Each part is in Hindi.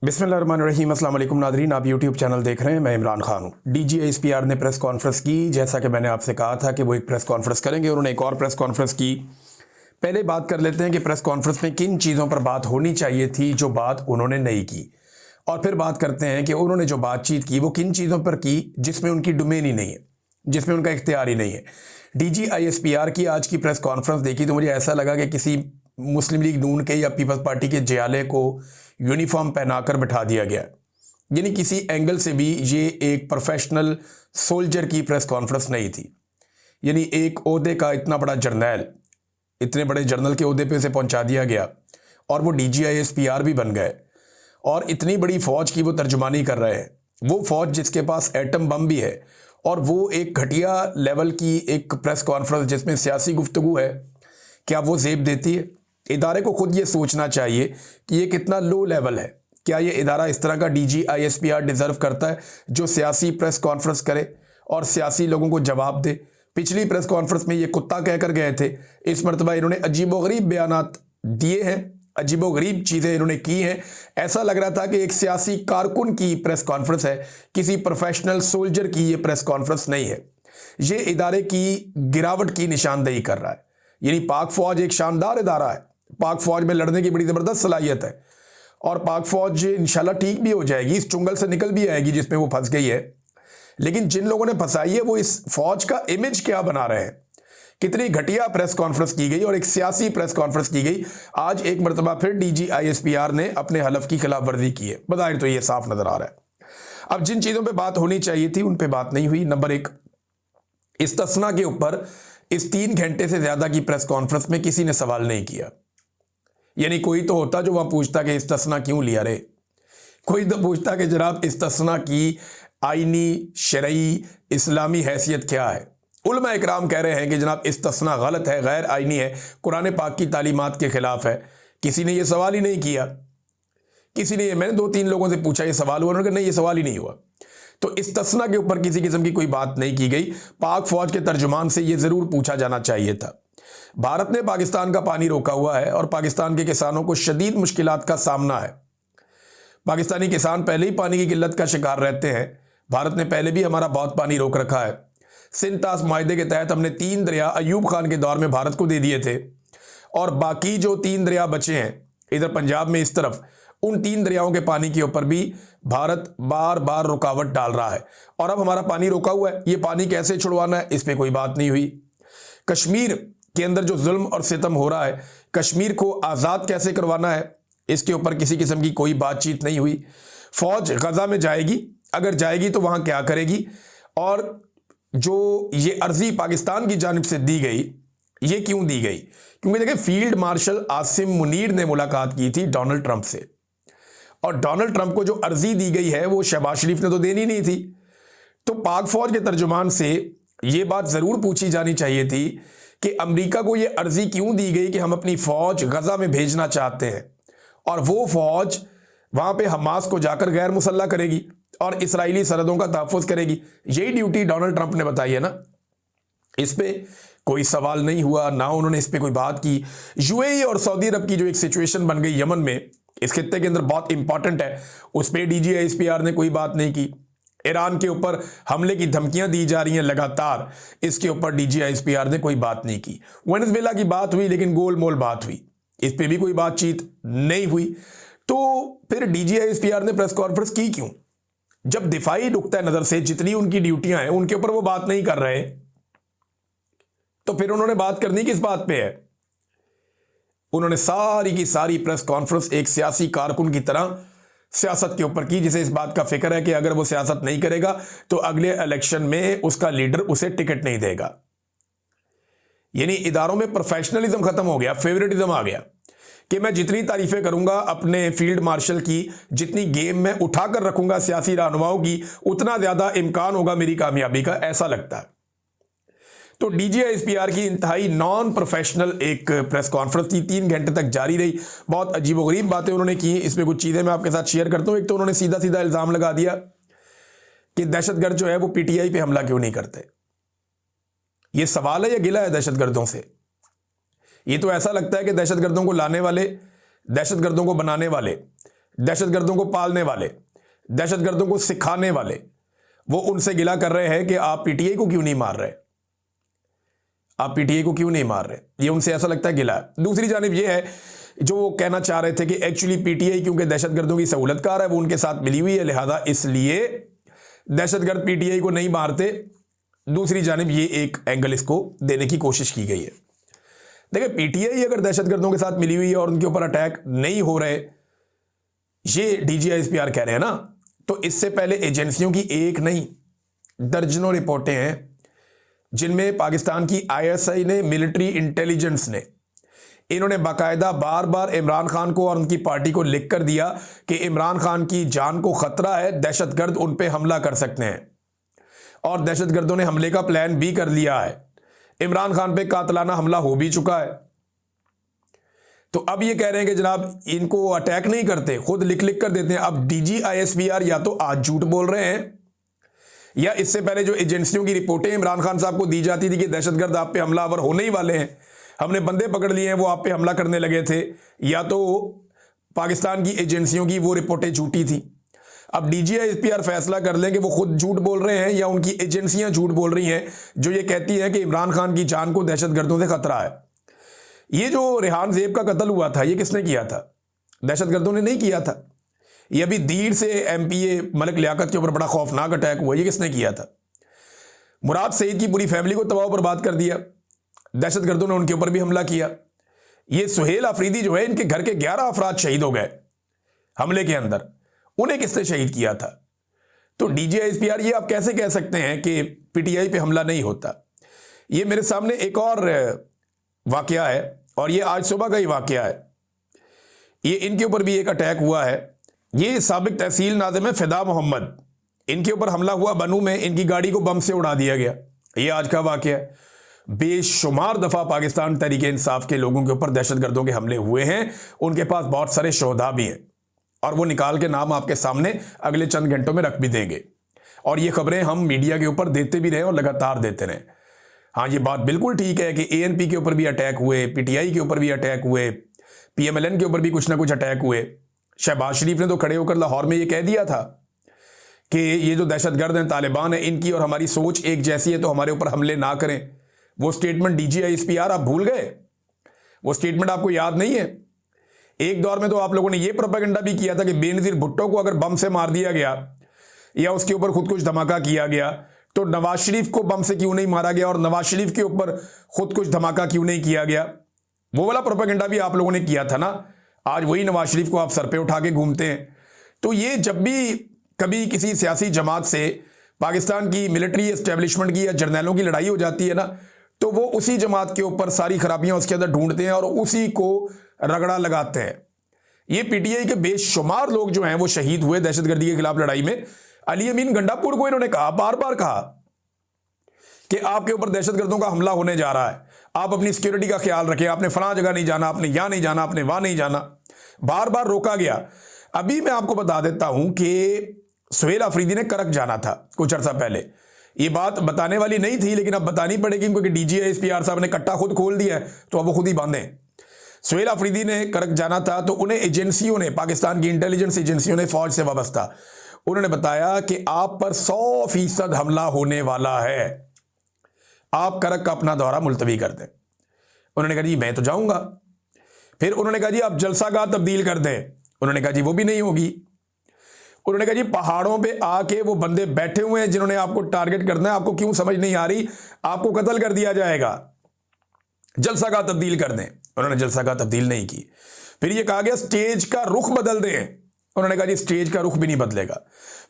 बिस्मिल्लाहिर्रहमानिर्रहीम। अस्सलाम वालेकुम नादरीन, आप यूट्यूब चैनल देख रहे हैं। मैं इमरान खान हूँ। DGISPR ने प्रेस कॉन्फ्रेंस की, जैसा कि मैंने आपसे कहा था कि वो एक प्रेस कॉन्फ्रेंस करेंगे। उन्होंने एक और प्रेस कॉन्फ्रेंस की। पहले बात कर लेते हैं कि प्रेस कॉन्फ्रेंस में किन चीज़ों पर बात होनी चाहिए थी जो बात उन्होंने नहीं की, और फिर बात करते हैं कि उन्होंने जो बातचीत की वो किन चीज़ों पर की जिसमें उनकी डोमेन ही नहीं है, जिसमें उनका इख्तियार ही नहीं है। DGISPR की आज की प्रेस कॉन्फ्रेंस देखी तो मुझे ऐसा लगा कि किसी मुस्लिम लीग नून के या पीपल्स पार्टी के जयाले को यूनिफॉर्म पहनाकर बिठा दिया गया। यानी किसी एंगल से भी ये एक प्रोफेशनल सोल्जर की प्रेस कॉन्फ्रेंस नहीं थी। यानी एक ओहदे का इतना बड़ा जर्नैल, इतने बड़े जर्नल के ओहदे पे उसे पहुंचा दिया गया और वो DGISPR भी बन गए और इतनी बड़ी फौज की वो तर्जुमानी कर रहे हैं। वो फौज जिसके पास एटम बम भी है, और वो एक घटिया लेवल की एक प्रेस कॉन्फ्रेंस जिसमें सियासी गुफ्तगू है, क्या वो जेब देती है? इदारे को खुद ये सोचना चाहिए कि ये कितना लो लेवल है। क्या ये इदारा इस तरह का DGISPR डिजर्व करता है जो सियासी प्रेस कॉन्फ्रेंस करे और सियासी लोगों को जवाब दे? पिछली प्रेस कॉन्फ्रेंस में ये कुत्ता कहकर गए थे, इस मरतबा इन्होंने अजीबोगरीब बयानात दिए हैं, अजीबोगरीब चीज़ें इन्होंने की हैं। ऐसा लग रहा था कि एक सियासी कारकुन की प्रेस कॉन्फ्रेंस है, किसी प्रोफेशनल सोल्जर की ये प्रेस कॉन्फ्रेंस नहीं है। ये इदारे की गिरावट की निशानदेही कर रहा है। यानी पाक फौज एक शानदार इदारा है, पाक फौज में लड़ने की बड़ी ज़बरदस्त सलाहियत है, और पाक फौज इंशाल्लाह ठीक भी हो जाएगी, इस चुंगल से निकल भी आएगी जिसमें वो फंस गई है। लेकिन जिन लोगों ने फंसाई है वो इस फौज का इमेज क्या बना रहे हैं। कितनी घटिया प्रेस कॉन्फ्रेंस की गई और एक सियासी प्रेस कॉन्फ्रेंस की गई। आज एक मरतबा फिर DGISPR ने अपने हलफ की खिलाफ वर्जी की है, बज़ाहिर तो ये साफ नजर आ रहा है। अब जिन चीज़ों पर बात होनी चाहिए थी उन पर बात नहीं हुई। नंबर एक, इस्तिस्ना के ऊपर इस 3 घंटे से ज़्यादा की प्रेस कॉन्फ्रेंस में किसी ने सवाल नहीं किया। यानी कोई तो होता जो वहां पूछता कि इस्तिस्ना क्यों लिया रे, कोई तो पूछता कि जनाब इस्तिस्ना की आईनी शरई इस्लामी हैसियत क्या है। उलमा इकराम कह रहे हैं कि जनाब इस्तिस्ना गलत है, गैर आईनी है, कुरान पाक की तालीमात के खिलाफ है। किसी ने यह सवाल ही नहीं किया। किसी ने, मैंने 2-3 लोगों से पूछा ये सवाल हुआ, उन्होंने कहा नहीं ये सवाल ही नहीं हुआ। तो इस्तिस्ना के ऊपर किसी किस्म की कोई बात नहीं की गई। पाक फौज के तर्जुमान से यह जरूर पूछा जाना चाहिए था। भारत ने पाकिस्तान का पानी रोका हुआ है और पाकिस्तान के किसानों को शदीद मुश्किलात का सामना है। पाकिस्तानी किसान पहले ही पानी की किल्लत का शिकार रहते हैं। भारत ने पहले भी हमारा बहुत पानी रोक रखा है। सिंतास माहदे के तहत हमने 3 दरिया अयूब खान के दौर में भारत को दे दिए थे, और बाकी जो 3 दरिया बचे हैं इधर पंजाब में इस तरफ, उन 3 दरियाओं के पानी के ऊपर भी भारत बार बार रुकावट डाल रहा है। और अब हमारा पानी रोका हुआ है, ये पानी कैसे छुड़वाना है इस पर कोई बात नहीं हुई। कश्मीर के अंदर जो जुल्म और सितम हो रहा है, कश्मीर को आज़ाद कैसे करवाना है, इसके ऊपर किसी किस्म की कोई बातचीत नहीं हुई। फौज गजा में जाएगी, अगर जाएगी तो वहां क्या करेगी, और जो ये अर्जी पाकिस्तान की जानिब से दी गई, ये क्यों दी गई? क्योंकि देखिए फील्ड मार्शल आसिम मुनीर ने मुलाकात की थी डोनाल्ड ट्रंप से, और डोनाल्ड ट्रंप को जो अर्जी दी गई है वो शहबाज शरीफ ने तो देनी नहीं थी। तो पाक फौज के तर्जुमान से ये बात जरूर पूछी जानी चाहिए थी कि अमेरिका को ये अर्जी क्यों दी गई कि हम अपनी फौज गजा में भेजना चाहते हैं, और वो फौज वहां पे हमास को जाकर गैर मुसल्ला करेगी और इसराइली सरहदों का तहफ़्फ़ुज़ करेगी। यही ड्यूटी डोनाल्ड ट्रंप ने बताई है ना। इस पे कोई सवाल नहीं हुआ, ना उन्होंने इस पे कोई बात की। UAE और सऊदी अरब की जो एक सिचुएशन बन गई यमन में, इस खित्ते के अंदर बहुत इंपॉर्टेंट है, उस पर DGISPR ने कोई बात नहीं की। ईरान के ऊपर हमले की धमकियां दी जा रही हैं लगातार, इसके ऊपर DGISPR ने कोई बात नहीं की। वेनेजुएला की बात हुई लेकिन गोल मोल बात हुई, इस पे भी कोई बातचीत नहीं हुई। तो फिर DGISPR ने प्रेस कॉन्फ्रेंस की क्यों? जब दिफाई नुक्ता नजर से जितनी उनकी ड्यूटियां हैं उनके ऊपर वो बात नहीं कर रहे, तो फिर उन्होंने बात करनी किस बात पे है? उन्होंने सारी की सारी प्रेस कॉन्फ्रेंस एक सियासी कारकुन की तरह सियासत के ऊपर की, जिसे इस बात का फिक्र है कि अगर वो सियासत नहीं करेगा तो अगले इलेक्शन में उसका लीडर उसे टिकट नहीं देगा। यानी इदारों में प्रोफेशनलिज्म खत्म हो गया, फेवरेटिज्म आ गया कि मैं जितनी तारीफें करूंगा अपने फील्ड मार्शल की, जितनी गेम में उठाकर रखूंगा सियासी रहनुमाओं की, उतना ज्यादा इम्कान होगा मेरी कामयाबी का, ऐसा लगता है। तो DGISPR की इंतहाई नॉन प्रोफेशनल एक प्रेस कॉन्फ्रेंस थी, 3 घंटे तक जारी रही। बहुत अजीबोगरीब बातें उन्होंने की। इसमें कुछ चीज़ें मैं आपके साथ शेयर करता हूँ। एक तो उन्होंने सीधा सीधा इल्ज़ाम लगा दिया कि दहशतगर्द जो है वो PTI पे हमला क्यों नहीं करते। ये सवाल है या गिला है दहशतगर्दों से? ये तो ऐसा लगता है कि दहशतगर्दों को लाने वाले, दहशतगर्दों को बनाने वाले दहशतगर्दों को पालने वाले, दहशतगर्दों को सिखाने वाले, वो उनसे गिला कर रहे हैं कि आप पीटीआई को क्यों नहीं मार रहे, आप पीटीआई को क्यों नहीं मार रहे। ये उनसे ऐसा लगता है गिला है। दूसरी जानिब ये है जो वो कहना चाह रहे थे कि एक्चुअली पीटीआई क्योंकि दहशतगर्दों की सहूलतकार है, वो उनके साथ मिली हुई है, लिहाजा इसलिए दहशतगर्द पीटीआई को नहीं मारते। दूसरी जानिब ये एक एंगल इसको देने की कोशिश की गई है। देखिए, पीटीआई अगर दहशतगर्दों के साथ मिली हुई है और उनके ऊपर अटैक नहीं हो रहे, ये डीजीआईएसपीआर कह रहे हैं ना, तो इससे पहले एजेंसियों की एक नहीं दर्जनों रिपोर्टें हैं जिनमें पाकिस्तान की आईएसआई ने, मिलिट्री इंटेलिजेंस ने, इन्होंने बाकायदा बार बार इमरान खान को और उनकी पार्टी को लिख कर दिया कि इमरान खान की जान को खतरा है, दहशतगर्द उन पे हमला कर सकते हैं, और दहशतगर्दों ने हमले का प्लान भी कर लिया है। इमरान खान पे कातलाना हमला हो भी चुका है। तो अब ये कह रहे हैं कि जनाब इनको अटैक नहीं करते, खुद लिख लिख कर देते हैं। अब डीजीआईएसपीआर या तो आज झूठ बोल रहे हैं, या इससे पहले जो एजेंसियों की रिपोर्टें इमरान खान साहब को दी जाती थी कि दहशतगर्द आप पे हमलावर होने ही वाले हैं, हमने बंदे पकड़ लिए हैं, वो आप पे हमला करने लगे थे, या तो पाकिस्तान की एजेंसियों की वो रिपोर्टें झूठी थी। अब डीजीआईएसपीआर फैसला कर लें कि वो खुद झूठ बोल रहे हैं या उनकी एजेंसियां झूठ बोल रही हैं जो ये कहती हैं कि इमरान खान की जान को दहशतगर्दों से खतरा है। ये जो रेहान ज़ेब का कत्ल हुआ था, ये किसने किया था? दहशतगर्दों ने नहीं किया था। ये अभी दीर से एमपीए मलिक लियाकत के ऊपर बड़ा खौफनाक अटैक हुआ, ये किसने किया था? मुराद सईद की पूरी फैमिली को तबाह बर्बाद कर दिया, दहशतगर्दों ने उनके ऊपर भी हमला किया। ये सुहेल अफरीदी जो है, इनके घर के 11 अफराद शहीद हो गए हमले के अंदर, उन्हें किसने शहीद किया था? तो डीजीआईएसपीआर ये आप कैसे कह सकते हैं कि पीटीआई पे हमला नहीं होता? ये मेरे सामने एक और वाकया है, और ये आज सुबह का ही वाकया है। ये इनके ऊपर भी एक अटैक हुआ है। ये साबिक तहसील नाज़िम है फिदा मोहम्मद, इनके ऊपर हमला हुआ बनू में, इनकी गाड़ी को बम से उड़ा दिया गया। ये आज का वाकया है। बेशुमार दफ़ा पाकिस्तान तहरीक इंसाफ के लोगों के ऊपर दहशतगर्दों के हमले हुए हैं, उनके पास बहुत सारे शोधा भी हैं, और वो निकाल के नाम आपके सामने अगले चंद घंटों में रख भी देंगे। और ये खबरें हम मीडिया के ऊपर देते भी रहे और लगातार देते रहे। हाँ, ये बात बिल्कुल ठीक है कि एएनपी के ऊपर भी अटैक हुए, पीटीआई के ऊपर भी अटैक हुए, पीएमएलएन के ऊपर भी कुछ ना कुछ अटैक हुए। शहबाज शरीफ ने तो खड़े होकर लाहौर में ये कह दिया था कि ये जो दहशतगर्द हैं, तालिबान है, इनकी और हमारी सोच एक जैसी है, तो हमारे ऊपर हमले ना करें। वो स्टेटमेंट डीजीआईएसपीआर आप भूल गए? वो स्टेटमेंट आपको याद नहीं है? एक दौर में तो आप लोगों ने ये प्रोपेगेंडा भी किया था कि बेनज़ीर भुट्टो को अगर बम से मार दिया गया या उसके ऊपर खुद कुछ धमाका किया गया तो नवाज शरीफ को बम से क्यों नहीं मारा गया, और नवाज शरीफ के ऊपर खुद कुछ धमाका क्यों नहीं किया गया? वो वाला प्रोपेगेंडा भी आप लोगों ने किया था ना। आज वही नवाज शरीफ को आप सर पे उठा के घूमते हैं। तो ये जब भी कभी किसी सियासी जमात से पाकिस्तान की मिलिट्री एस्टेब्लिशमेंट की या जर्नैलों की लड़ाई हो जाती है ना, तो वो उसी जमात के ऊपर सारी खराबियां उसके अंदर ढूंढते हैं और उसी को रगड़ा लगाते हैं। ये पीटीआई के बेशुमार लोग जो हैं वो शहीद हुए दहशतगर्दी के खिलाफ लड़ाई में। अली अमीन गंडापुर को इन्होंने कहा, बार बार कहा कि आपके ऊपर दहशतगर्दों का हमला होने जा रहा है, आप अपनी सिक्योरिटी का ख्याल रखें, आपने फलां जगह नहीं जाना, आपने यहां नहीं जाना, आपने वहां नहीं जाना। बार बार रोका गया। अभी मैं आपको बता देता हूं कि सुहेल अफरीदी ने करक जाना था कुछ अर्सा पहले। ये बात बताने वाली नहीं थी, लेकिन अब बतानी पड़ेगी क्योंकि डीजीआईएसपीआर साहब ने कट्टा खुद खोल दिया है, तो अब वो खुद ही बांधे। सुहेल अफरीदी ने करक जाना था, तो उन्हें एजेंसियों ने, पाकिस्तान की इंटेलिजेंस एजेंसियों ने, फौज से वाबस्ता, उन्होंने बताया कि आप पर 100% हमला होने वाला है, आप करक का अपना दौरा मुलतवी कर दें। उन्होंने कहा जी मैं तो जाऊंगा। फिर उन्होंने कहा जी आप जलसागाह तब्दील कर दें। उन्होंने कहा जी वो भी नहीं होगी। उन्होंने कहा जी पहाड़ों पे आके वो बंदे बैठे हुए हैं जिन्होंने आपको टारगेट करना है, आपको क्यों समझ नहीं आ रही, आपको कत्ल कर दिया जाएगा, जलसागाह तब्दील कर दें। उन्होंने जलसागाह तब्दील नहीं की। फिर ये कहा गया स्टेज का रुख बदल दें। उन्होंने कहा जी स्टेज का रुख भी नहीं बदलेगा।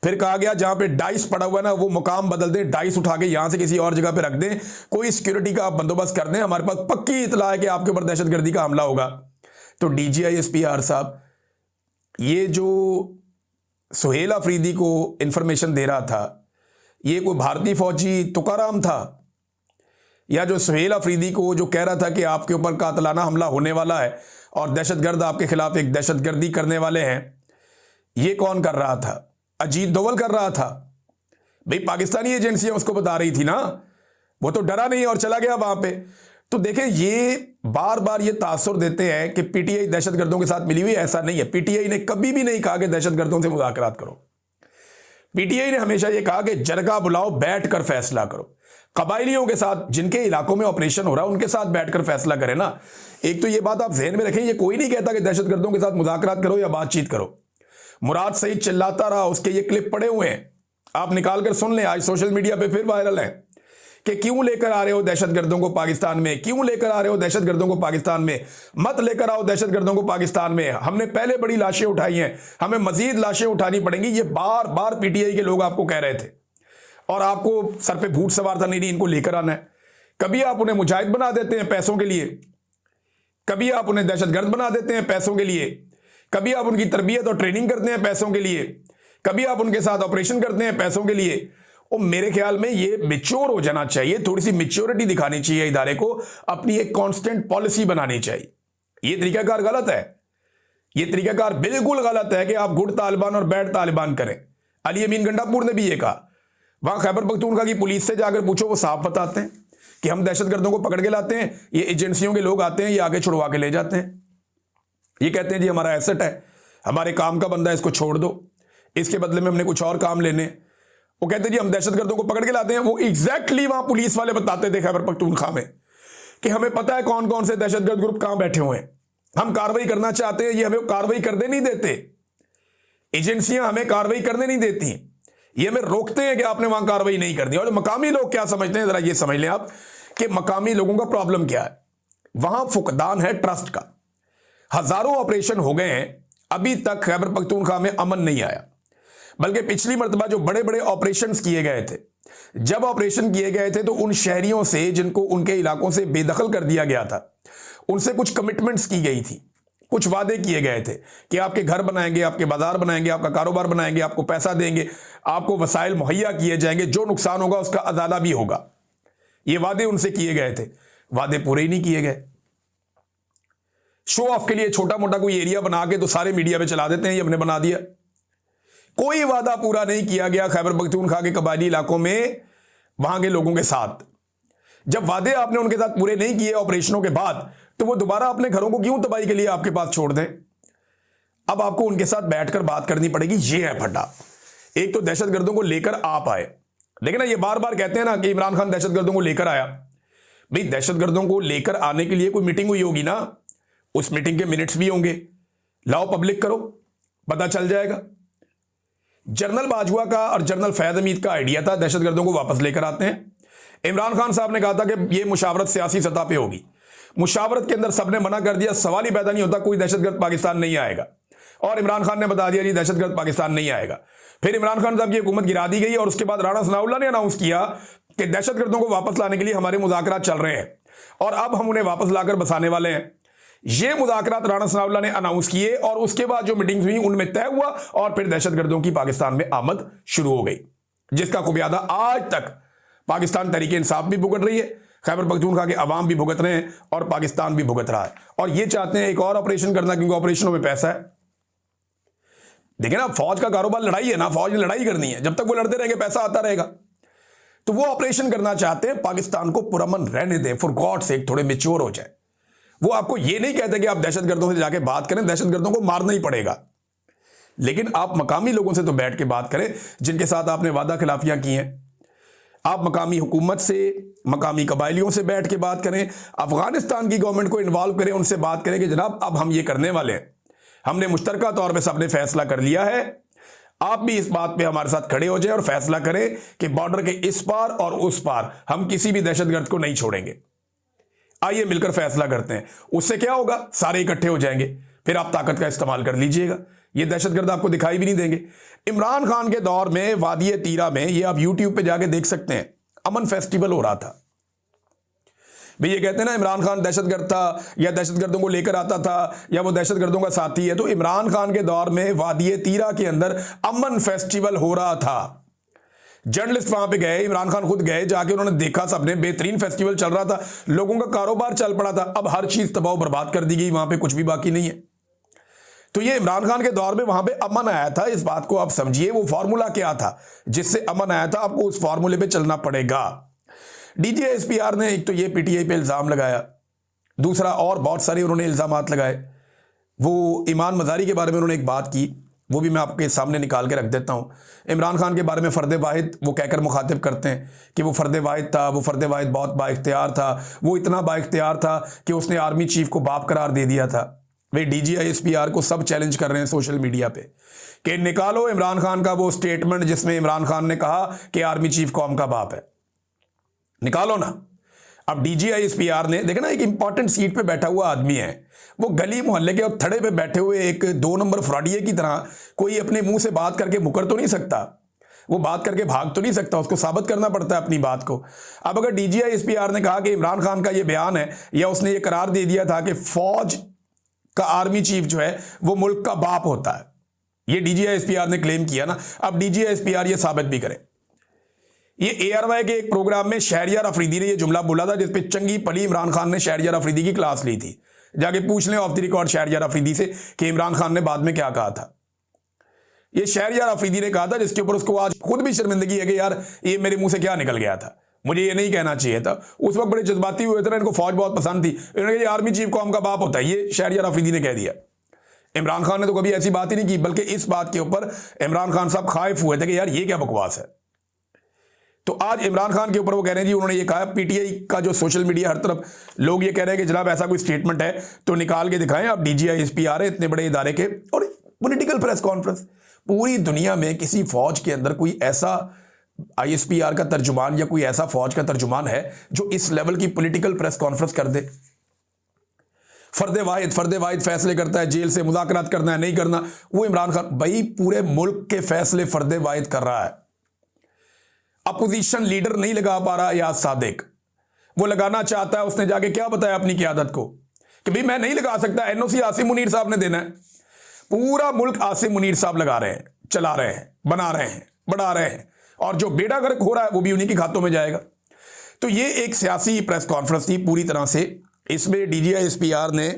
फिर कहा गया जहां पे डाइस पड़ा हुआ है ना, वो मुकाम बदल दें, डाइस उठा के यहां से किसी और जगह पे रख दें, कोई सिक्योरिटी का बंदोबस्त कर दें, हमारे पास पक्की इतला है कि आपके ऊपर दहशतगर्दी का हमला होगा। तो डीजीआईएसपीआर साहब ये जो सुहेल अफरीदी को इंफॉर्मेशन दे रहा था, ये कोई भारतीय फौजी तुकाराम था, या जो सुहेल अफरीदी को जो कह रहा था कि आपके ऊपर कातलाना हमला होने वाला है और दहशतगर्द आपके खिलाफ एक दहशतगर्दी करने वाले हैं, ये कौन कर रहा था? अजीत दोवल कर रहा था। भाई पाकिस्तानी एजेंसियां उसको बता रही थी ना, वो तो डरा नहीं और चला गया वहां पे। तो देखें, ये बार बार ये तासुर देते हैं कि पीटीआई दहशतगर्दों के साथ मिली हुई। ऐसा नहीं है। पीटीआई ने कभी भी नहीं कहा कि दहशतगर्दों से मुज़ाकरात करो। पीटीआई ने हमेशा ये कहा कि जरगा बुलाओ, बैठकर फैसला करो। कबायलियों के साथ, जिनके इलाकों में ऑपरेशन हो रहा है, उनके साथ बैठकर फैसला करें ना। एक तो ये बात आप ज़हन में रखें, ये कोई नहीं कहता कि दहशतगर्दों के साथ मुज़ाकरात करो या बातचीत करो। मुराद सईद चिल्लाता रहा, उसके ये क्लिप पड़े हुए हैं, आप निकाल कर सुन लें। आज सोशल मीडिया पे फिर वायरल है कि क्यों लेकर आ रहे हो दहशतगर्दों को पाकिस्तान में, क्यों लेकर आ रहे हो दहशतगर्दों को पाकिस्तान में, मत लेकर आओ दहशतगर्दों को पाकिस्तान में। हमने पहले बड़ी लाशें उठाई हैं, हमें मजीद लाशें उठानी पड़ेंगी। ये बार बार पीटीआई के लोग आपको कह रहे थे और आपको सर पे भूत सवार था, नहीं इनको लेकर आना है। कभी आप उन्हें मुजाहिद बना देते हैं पैसों के लिए, कभी आप उन्हें दहशतगर्द बना देते हैं पैसों के लिए, कभी आप उनकी तरबियत और ट्रेनिंग करते हैं पैसों के लिए, कभी आप उनके साथ ऑपरेशन करते हैं पैसों के लिए। और मेरे ख्याल में ये मैच्योर हो जाना चाहिए, थोड़ी सी मैच्योरिटी दिखानी चाहिए इदारे को, अपनी एक कांस्टेंट पॉलिसी बनानी चाहिए। ये तरीकाकार गलत है, ये तरीकाकार बिल्कुल गलत है कि आप गुड तालिबान और बैड तालिबान करें। अली अमीन गंडापुर ने भी ये कहा, वहां खैबर पख्तूनख्वा की पुलिस से जाकर पूछो, वो साफ बताते हैं कि हम दहशतगर्दों को पकड़ के लाते हैं, ये एजेंसियों के लोग आते हैं, ये आगे छुड़वा के ले जाते हैं। ये कहते हैं जी हमारा एसेट है, हमारे काम का बंदा है, इसको छोड़ दो, इसके बदले में हमने कुछ और काम लेने। वो कहते हैं जी हम दहशतगर्दों को पकड़ के लाते हैं। वो एग्जैक्टली वहां पुलिस वाले बताते थे खैबर पख्तूनख्वा में कि हमें पता है कौन कौन से दहशतगर्द ग्रुप कहां बैठे हुए हैं, हम कार्रवाई करना चाहते हैं, ये हमें कार्रवाई करने नहीं देते, एजेंसियां हमें कार्रवाई करने नहीं देती, ये हमें रोकते हैं कि आपने वहां कार्रवाई नहीं करनी। और मकामी लोग क्या समझते हैं, जरा ये समझ लें आप कि मकामी लोगों का प्रॉब्लम क्या है। वहां फुकदान है ट्रस्ट का। हजारों ऑपरेशन हो गए हैं, अभी तक खैबर पख्तूनख्वा में अमन नहीं आया। बल्कि पिछली मर्तबा जो बड़े बड़े ऑपरेशंस किए गए थे, जब ऑपरेशन किए गए थे तो उन शहरियों से जिनको उनके इलाकों से बेदखल कर दिया गया था, उनसे कुछ कमिटमेंट्स की गई थी, कुछ वादे किए गए थे कि आपके घर बनाएंगे, आपके बाजार बनाएंगे, आपका कारोबार बनाएंगे, आपको पैसा देंगे, आपको वसाइल मुहैया किए जाएंगे, जो नुकसान होगा उसका अदाला भी होगा। ये वादे उनसे किए गए थे, वादे पूरे ही नहीं किए गए। शो ऑफ के लिए छोटा मोटा कोई एरिया बना के तो सारे मीडिया में चला देते हैं ये हमने बना दिया। कोई वादा पूरा नहीं किया गया खैबर पख्तूनख्वा के कबायली इलाकों में वहां के लोगों के साथ। जब वादे आपने उनके साथ पूरे नहीं किए ऑपरेशनों के बाद, तो वो दोबारा अपने घरों को क्यों तबाही के लिए आपके पास छोड़ दें। अब आपको उनके साथ बैठकर बात करनी पड़ेगी। ये है फड्डा। एक तो दहशतगर्दों को लेकर आप आए, लेकिन ना ये बार बार कहते हैं ना कि इमरान खान दहशतगर्दों को लेकर आया। भाई दहशतगर्दों को लेकर आने के लिए कोई मीटिंग हुई होगी ना, उस मीटिंग के मिनट्स भी होंगे, लाओ पब्लिक करो, पता चल जाएगा। जनरल बाजवा का और जनरल फैज हमीद का आइडिया था दहशतगर्दों को वापस लेकर आते हैं। इमरान खान साहब ने कहा था कि यह मुशावरत सियासी सतह पे होगी। मुशावरत के अंदर सबने मना कर दिया, सवाल ही पैदा नहीं होता कोई दहशतगर्द पाकिस्तान नहीं आएगा। और इमरान खान ने बता दिया जी दहशतगर्द पाकिस्तान नहीं आएगा। फिर इमरान खान साहब की हुकूमत गिरा दी गई और उसके बाद राणा सनाउल्लाह ने अनाउंस किया कि दहशतगर्दों को वापस लाने के लिए हमारे मुज़ाकरात चल रहे हैं और अब हम उन्हें वापस लाकर बसाने वाले हैं। ये मुज़ाकरात राणा सनाउल्लाह ने अनाउंस किए और उसके बाद जो मीटिंग्स हुई उनमें तय हुआ और फिर दहशतगर्दों की पाकिस्तान में आमद शुरू हो गई, जिसका खुबियादा आज तक पाकिस्तान तहरीक इंसाफ भी भुगत रही है, खैबर पख्तूनख्वा के अवाम भी भुगत रहे हैं और पाकिस्तान भी भुगत रहा है। और ये चाहते हैं एक और ऑपरेशन करना क्योंकि ऑपरेशनों में पैसा है। देखिए ना, फौज का कारोबार लड़ाई है ना, फौज ने लड़ाई करनी है, जब तक वो लड़ते रहेंगे पैसा आता रहेगा। तो वो ऑपरेशन करना चाहते हैं, पाकिस्तान को पुरअमन रहने दें, फॉर गॉड सेक थोड़े मैच्योर हो जाए। वो आपको ये नहीं कहते कि आप दहशतगर्दों से जाके बात करें, दहशतगर्दों को मारना ही पड़ेगा, लेकिन आप मकामी लोगों से तो बैठ के बात करें जिनके साथ आपने वादा खिलाफियां की हैं। आप मकामी हुकूमत से, मकामी कबायलियों से बैठ के बात करें, अफगानिस्तान की गवर्नमेंट को इन्वॉल्व करें, उनसे बात करें कि जनाब अब हम ये करने वाले हैं, हमने मुश्तरका तौर पे सबने फैसला कर लिया है, आप भी इस बात पे हमारे साथ खड़े हो जाए और फैसला करें कि बॉर्डर के इस पार और उस पार हम किसी भी दहशतगर्द को नहीं छोड़ेंगे। आइए मिलकर फैसला करते हैं। उससे क्या होगा, सारे इकट्ठे हो जाएंगे, फिर आप ताकत का इस्तेमाल कर लीजिएगा, ये दहशतगर्द आपको दिखाई भी नहीं देंगे। इमरान खान के दौर में वादी तीरा में, ये आप यूट्यूब पे जाके देख सकते हैं, अमन फेस्टिवल हो रहा था। भाई ये कहते हैं ना इमरान खान दहशतगर्द था या दहशतगर्दों को लेकर आता था या वो दहशतगर्दों का साथी है, तो इमरान खान के दौर में वादी तीरा के अंदर अमन फेस्टिवल हो रहा था। जर्नलिस्ट वहां पे गए, इमरान खान खुद गए, जाके उन्होंने देखा, सबने, बेहतरीन फेस्टिवल चल रहा था, लोगों का कारोबार चल पड़ा था। अब हर चीज तबाह बर्बाद कर दी गई, वहां पे कुछ भी बाकी नहीं है। तो ये इमरान खान के दौर में वहां पे अमन आया था, इस बात को आप समझिए। वो फार्मूला क्या था जिससे अमन आया था, आपको उस फार्मूले पे चलना पड़ेगा। DGISPR ने एक तो ये PTI पे इल्ज़ाम लगाया, दूसरा और बहुत सारे उन्होंने इल्ज़ामात लगाए। वो ईमान मज़ारी के बारे में उन्होंने एक बात की, वो भी मैं आपके सामने निकाल के रख देता हूँ। इमरान खान के बारे में फ़र्द वाहिद वो कहकर मुखातिब करते हैं कि वो फ़र्द वाहिद था, वो फ़र्द वाहिद बहुत बाइख्तियार था, वो इतना बाइख्तियार था कि उसने आर्मी चीफ को बाप करार दे दिया था। वे DGISPR को सब चैलेंज कर रहे हैं सोशल मीडिया पे कि निकालो इमरान खान का वो स्टेटमेंट जिसमें इमरान खान ने कहा कि आर्मी चीफ कौम का बाप है, निकालो ना। अब DGISPR ने देखा ना, एक इंपॉर्टेंट सीट पे बैठा हुआ आदमी है, वो गली मोहल्ले के और थड़े पे बैठे हुए एक 2 नंबर फ्रॉडिये की तरह कोई अपने मुंह से बात करके मुकर तो नहीं सकता, वो बात करके भाग तो नहीं सकता, उसको साबित करना पड़ता है अपनी बात को। अब अगर DGISPR ने कहा कि इमरान खान का ये बयान है या उसने ये करार दे दिया था कि फौज का आर्मी चीफ जो है वो मुल्क का बाप होता है, ये DGISPR ने क्लेम किया ना, अब DGISPR ये साबित भी करे। ये ARY के एक प्रोग्राम में शहरियार अफरीदी ने ये जुमला बोला था, जिसपे चंगी पली इमरान खान ने शहरियार अफरीदी की क्लास ली थी। जाके पूछ लें off the record Shehryar Afridi से कि इमरान खान ने बाद में क्या कहा था। ये शहरियार अफरीदी ने कहा था, जिसके ऊपर उसको आज खुद भी शर्मिंदगी है कि यार ये मेरे मुंह से क्या निकल गया था, मुझे ये नहीं कहना चाहिए था। उस वक्त बड़े जज्बाती हुए थे ना, इनको फौज बहुत पसंद थी, इन्होंने कहा आर्मी चीफ कौम का बाप होता है, ये शहरियार अफरीदी ने कह दिया। इमरान खान ने तो कभी ऐसी बात ही नहीं की, बल्कि इस बात के ऊपर इमरान खान साहब खाइफ हुए थे कि यार ये क्या बकवास है। तो आज इमरान खान के ऊपर वो कह रहे हैं जी, उन्होंने ये कहा, PTI का जो सोशल मीडिया हर तरफ लोग ये कह रहे हैं कि जनाब ऐसा कोई स्टेटमेंट है तो निकाल के दिखाएं। अब DGISPR है इतने बड़े इदारे के, और पॉलिटिकल प्रेस कॉन्फ्रेंस, पूरी दुनिया में किसी फौज के अंदर कोई ऐसा ISPR का तर्जुमान या कोई ऐसा फौज का तर्जुमान है जो इस लेवल की पॉलिटिकल प्रेस कॉन्फ्रेंस कर दे। फर्द वाहिद फैसले करता है, जेल से मुज़ाकरात करना है नहीं करना, वो इमरान खान भाई पूरे मुल्क के फैसले फर्द वाहिद कर रहा है। अपोजिशन लीडर नहीं लगा पा रहा याद सादिक, वो लगाना चाहता है, उसने जाके क्या बताया अपनी क़यादत को कि भाई मैं नहीं लगा सकता, NOC आसिम मुनीर साहब ने देना है। पूरा मुल्क आसिम मुनीर साहब लगा रहे हैं, चला रहे हैं, बना रहे हैं, बढ़ा रहे हैं, और जो बेड़ा गर्क हो रहा है वो भी उन्हीं के खातों में जाएगा। तो ये एक सियासी प्रेस कॉन्फ्रेंस थी पूरी तरह से। इसमें DGISPR ने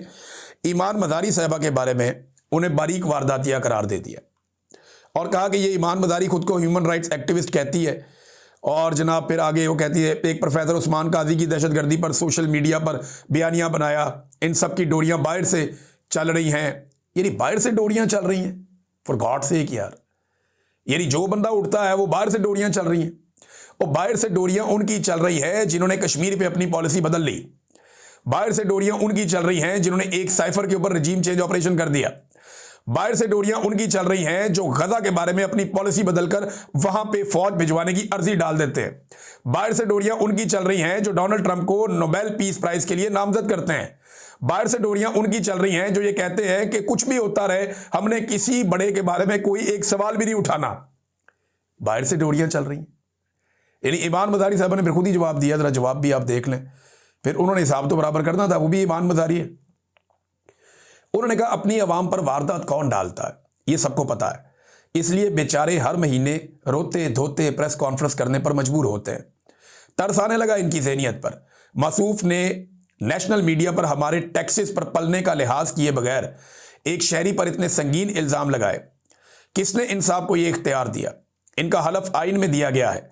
ईमान मज़ारी साहबा के बारे में उन्हें बारीक वारदातिया करार दे दिया और कहा कि ये ईमान मज़ारी खुद को ह्यूमन राइट्स एक्टिविस्ट कहती है, और जनाब फिर आगे वो कहती है एक प्रोफेसर उस्मान काजी की दहशतगर्दी पर सोशल मीडिया पर बयानियाँ बनाया, इन सब की डोरियाँ बाहर से चल रही हैं। यानी बाहर से डोरियाँ चल रही हैं, फॉर गॉड सेक यार, यानी जो बंदा उठता है वो बाहर से डोरियाँ चल रही हैं, और बाहर से डोरियाँ उनकी चल रही है जिन्होंने कश्मीर पे अपनी पॉलिसी बदल ली। बाहर से डोरियाँ उनकी चल रही हैं जिन्होंने एक साइफर के ऊपर रजीम चेंज ऑपरेशन कर दिया। बाहर से डोरियां उनकी चल रही हैं जो गजा के बारे में अपनी पॉलिसी बदलकर वहां पे फौज भिजवाने की अर्जी डाल देते हैं। बाहर से डोरियां उनकी चल रही हैं जो डोनाल्ड ट्रंप को नोबेल पीस प्राइज के लिए नामजद करते हैं। बाहर से डोरियां उनकी चल रही हैं जो ये कहते हैं कि कुछ भी होता रहे, हमने किसी बड़े के बारे में कोई एक सवाल भी नहीं उठाना। बाहर से डोरियां चल रही हैं। यानी ईमान मज़ारी साहब ने फिर खुद ही जवाब दिया, जरा जवाब भी आप देख लें, फिर उन्होंने हिसाब तो बराबर करना था, वो भी ईमान मज़ारी है। उन्होंने कहा अपनी आवाम पर वारदात कौन डालता है ये सबको पता है, इसलिए बेचारे हर महीने रोते धोते प्रेस कॉन्फ्रेंस करने पर मजबूर होते हैं। तरस आने लगा इनकी ज़हनियत पर। मासूफ ने नेशनल मीडिया पर हमारे टैक्सेस पर पलने का लिहाज किए बगैर एक शहरी पर इतने संगीन इल्ज़ाम लगाए। किसने इंसाफ को ये इख्तियार दिया? इनका हलफ आइन में दिया गया है,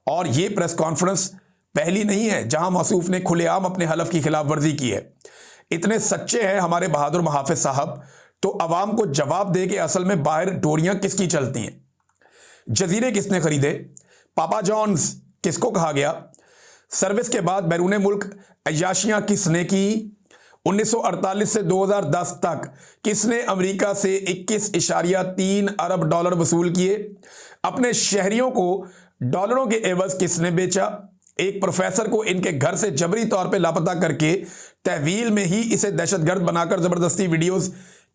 और ये प्रेस कॉन्फ्रेंस पहली नहीं है जहां मासूफ ने खुलेआम अपने हलफ की खिलाफ वर्जी की है। इतने सच्चे हैं हमारे बहादुर मुहाफिज साहब, तो अवाम को जवाब दे कि असल में बाहर डोरियां किसकी चलती हैं, जजीरे किसने खरीदे, पापा जॉन्स किसको कहा गया, सर्विस के बाद बैरून मुल्क अय्याशियां किसने की, 1948 से 2010 तक किसने अमेरिका से 21.3 अरब डॉलर वसूल किए, अपने शहरियों को डॉलरों के एवज किसने बेचा, एक प्रोफेसर को इनके घर से जबरी तौर पे लापता करके तहवील में ही इसे दहशतगर्द बनाकर जबरदस्ती वीडियोस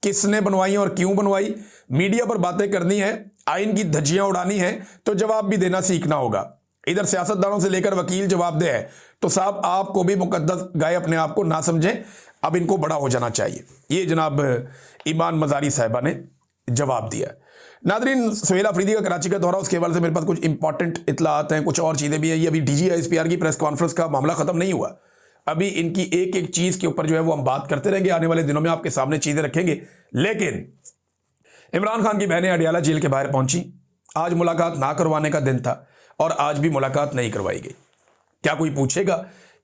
किसने बनवाई और क्यों बनवाई। मीडिया पर बातें करनी है, आइन की धज्जियां उड़ानी है, तो जवाब भी देना सीखना होगा। इधर सियासतदानों से लेकर वकील जवाबदेह है, तो साहब आपको भी मुकद्दस गाय अपने आप को ना समझें, अब इनको बड़ा हो जाना चाहिए। ये जनाब ईमान मज़ारी साहिबा ने जवाब दिया। नादरीन, सुहेल अफरीदी का कराची का दौरा, उसके हवाले से मेरे पास कुछ इंपॉर्टेंट इतलात हैं, कुछ और चीज़ें भी हैं। ये अभी DGISPR की प्रेस कॉन्फ्रेंस का मामला ख़त्म नहीं हुआ, अभी इनकी एक एक चीज़ के ऊपर जो है वो हम बात करते रहेंगे। आने वाले दिनों में आपके सामने चीज़ें रखेंगे। लेकिन इमरान खान की बहनें अडियाला जेल के बाहर पहुंची। आज मुलाकात ना करवाने का दिन था और आज भी मुलाकात नहीं करवाई गई। क्या कोई पूछेगा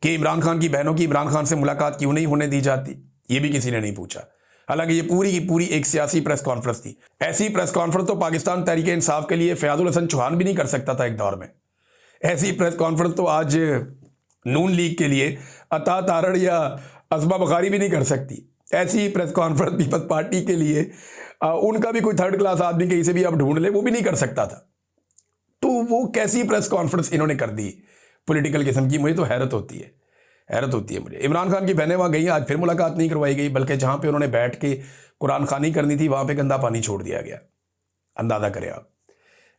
कि इमरान खान की बहनों की इमरान खान से मुलाकात क्यों नहीं होने दी जाती? ये भी किसी ने नहीं पूछा। हालांकि ये पूरी की पूरी एक सियासी प्रेस कॉन्फ्रेंस थी। ऐसी प्रेस कॉन्फ्रेंस तो पाकिस्तान तहरीक इंसाफ के लिए फयाजुल हसन चौहान भी नहीं कर सकता था एक दौर में। ऐसी प्रेस कॉन्फ्रेंस तो आज नून लीग के लिए अता तारड़ या असमा बुखारी भी नहीं कर सकती। ऐसी प्रेस कॉन्फ्रेंस पीपल्स पार्टी के लिए उनका भी कोई थर्ड क्लास आदमी कहीं से भी आप ढूंढ ले, वो भी नहीं कर सकता था। तो वो कैसी प्रेस कॉन्फ्रेंस इन्होंने कर दी पॉलिटिकल किस्म की? मुझे तो हैरत होती है मुझे। इमरान खान की बहनें वहाँ गई, आज फिर मुलाकात नहीं करवाई गई, बल्कि जहाँ पे उन्होंने बैठ के कुरान खानी करनी थी वहाँ पे गंदा पानी छोड़ दिया गया। अंदाज़ा करें आप,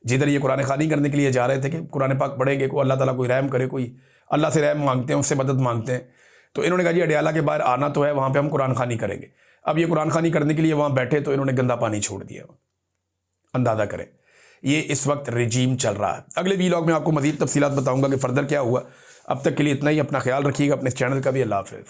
जिधर ये कुरान खानी करने के लिए जा रहे थे कि कुरान पाक पढ़ेंगे, को अल्लाह ताला कोई रहम करे, कोई अल्लाह से रहम मांगते हैं, उससे मदद मांगते हैं, तो इन्होंने कहा जी अडियाला के बाहर आना तो है, वहाँ पे हम कुरान खानी करेंगे। अब ये कुरान खानी करने के लिए वहाँ बैठे तो इन्होंने गंदा पानी छोड़ दिया। अंदाज़ा करें, ये इस वक्त रिजीम चल रहा है। अगले वीलॉग में आपको मज़ीद तफसीलात बताऊंगा कि फर्दर क्या हुआ। अब तक के लिए इतना ही। अपना ख्याल रखिएगा, अपने चैनल का भी। अल्लाह हाफ़िज़।